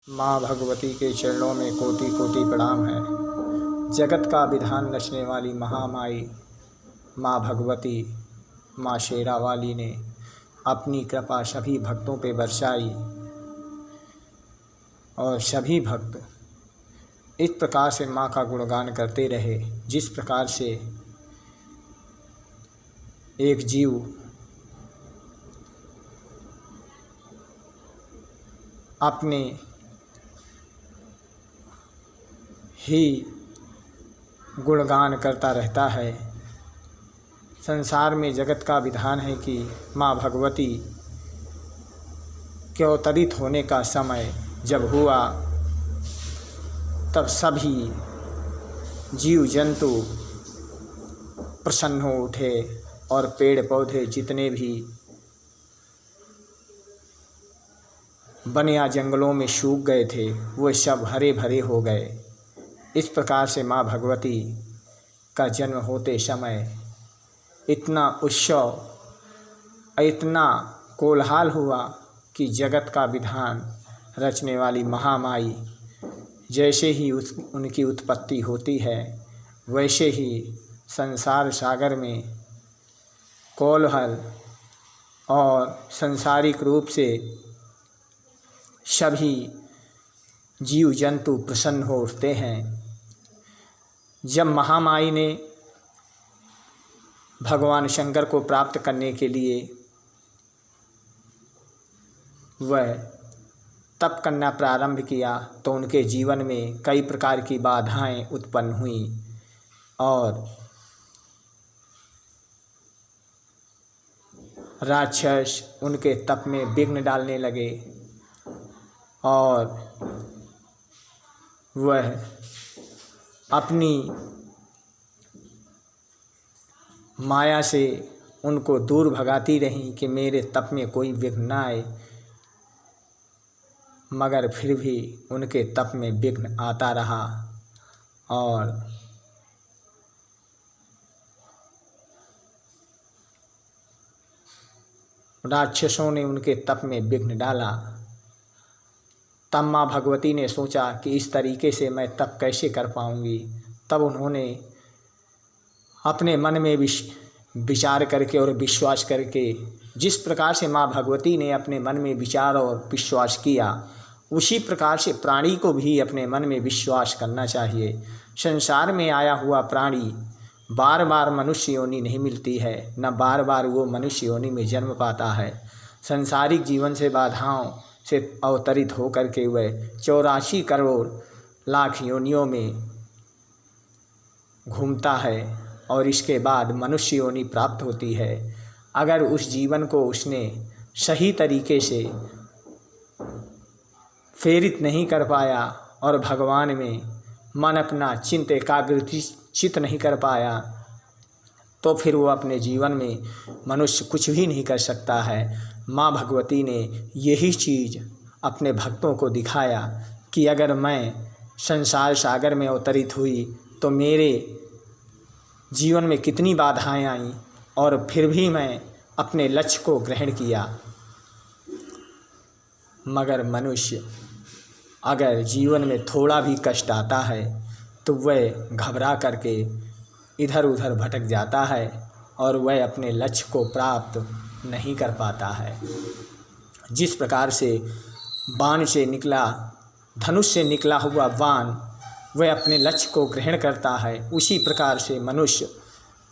माँ भगवती के चरणों में कोटि कोटि प्रणाम है। जगत का विधान रचने वाली महामाई माँ भगवती, माँ शेरा वाली ने अपनी कृपा सभी भक्तों पे बरसाई और सभी भक्त इस प्रकार से माँ का गुणगान करते रहे जिस प्रकार से एक जीव अपने ही गुणगान करता रहता है। संसार में जगत का विधान है कि माँ भगवती के अवतरित होने का समय जब हुआ तब सभी जीव जंतु प्रसन्न हो उठे और पेड़ पौधे जितने भी वन या जंगलों में सूख गए थे वो सब हरे भरे हो गए। इस प्रकार से माँ भगवती का जन्म होते समय इतना उत्सव, इतना कोलाहल हुआ कि जगत का विधान रचने वाली महामाई जैसे ही उनकी उत्पत्ति होती है वैसे ही संसार सागर में कोलाहल और सांसारिक रूप से सभी जीव जंतु प्रसन्न हो उठते हैं। जब महामाई ने भगवान शंकर को प्राप्त करने के लिए वह तप करना प्रारंभ किया तो उनके जीवन में कई प्रकार की बाधाएं उत्पन्न हुई और राक्षस उनके तप में विघ्न डालने लगे और वह अपनी माया से उनको दूर भगाती रहीं कि मेरे तप में कोई विघ्न न आए, मगर फिर भी उनके तप में विघ्न आता रहा और राक्षसों ने उनके तप में विघ्न डाला। तब माँ भगवती ने सोचा कि इस तरीके से मैं तप कैसे कर पाऊँगी। तब उन्होंने अपने मन में विचार करके और विश्वास करके जिस प्रकार से माँ भगवती ने अपने मन में विचार और विश्वास किया उसी प्रकार से प्राणी को भी अपने मन में विश्वास करना चाहिए। संसार में आया हुआ प्राणी बार बार मनुष्य योनि नहीं मिलती है, न बार बार वो मनुष्य योनि में जन्म पाता है। संसारिक जीवन से बाधाओं से अवतरित होकर के वह 84 करोड़ लाख योनियों में घूमता है और इसके बाद मनुष्य योनि प्राप्त होती है। अगर उस जीवन को उसने सही तरीके से प्रेरित नहीं कर पाया और भगवान में मन अपना चिंत एकाग्रचित नहीं कर पाया तो फिर वो अपने जीवन में मनुष्य कुछ भी नहीं कर सकता है। माँ भगवती ने यही चीज़ अपने भक्तों को दिखाया कि अगर मैं संसार सागर में अवतरित हुई तो मेरे जीवन में कितनी बाधाएं आईं और फिर भी मैं अपने लक्ष्य को ग्रहण किया। मगर मनुष्य अगर जीवन में थोड़ा भी कष्ट आता है तो वह घबरा करके इधर उधर भटक जाता है और वह अपने लक्ष्य को प्राप्त नहीं कर पाता है। जिस प्रकार से बाण से निकला, धनुष से निकला हुआ बाण वह अपने लक्ष्य को ग्रहण करता है, उसी प्रकार से मनुष्य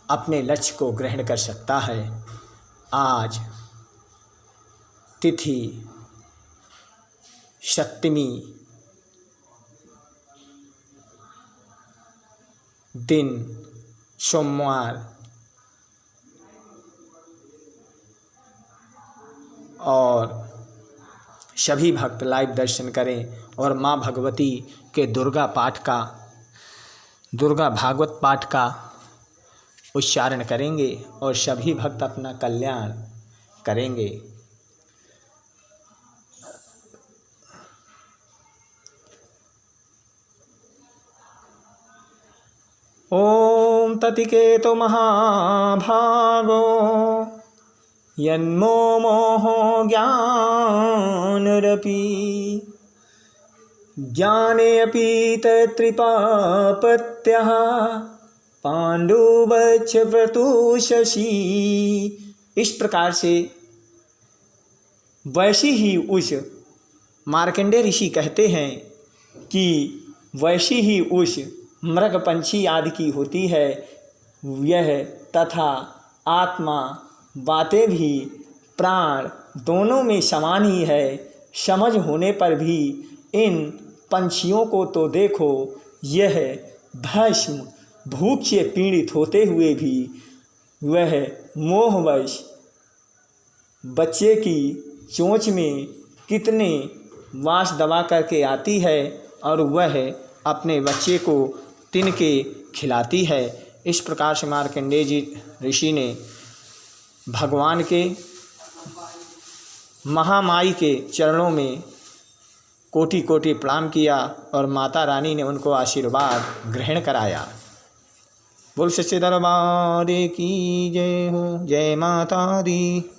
अपने लक्ष्य को ग्रहण कर सकता है। आज तिथि सप्तमी, दिन सोमवार और सभी भक्त लाइव दर्शन करें और माँ भगवती के दुर्गा भागवत पाठ का उच्चारण करेंगे और सभी भक्त अपना कल्याण करेंगे। ओम ततिकेतो महाभागो यन्मो मोहो ज्ञानरपि ज्ञाने अपि तत्रिपापत्यः पांडुवच्छ व्रतुशसी। इस प्रकार से वैसी ही उस मार्कंडेय ऋषि कहते हैं कि वैसी ही उस मृग पंछी आदि की होती है यह, तथा आत्मा बातें भी प्राण दोनों में समान ही है। समझ होने पर भी इन पंछियों को तो देखो, यह भस्म भूख से पीड़ित होते हुए भी वह मोहवश बच्चे की चोंच में कितने वास दबा करके आती है और वह अपने बच्चे को तिनके खिलाती है। इस प्रकार से मार्कंडेय जी ऋषि ने भगवान के महामाई के चरणों में कोटि कोटि प्रणाम किया और माता रानी ने उनको आशीर्वाद ग्रहण कराया। बोल सच्चे दरबार की जय हो। जय माता दी।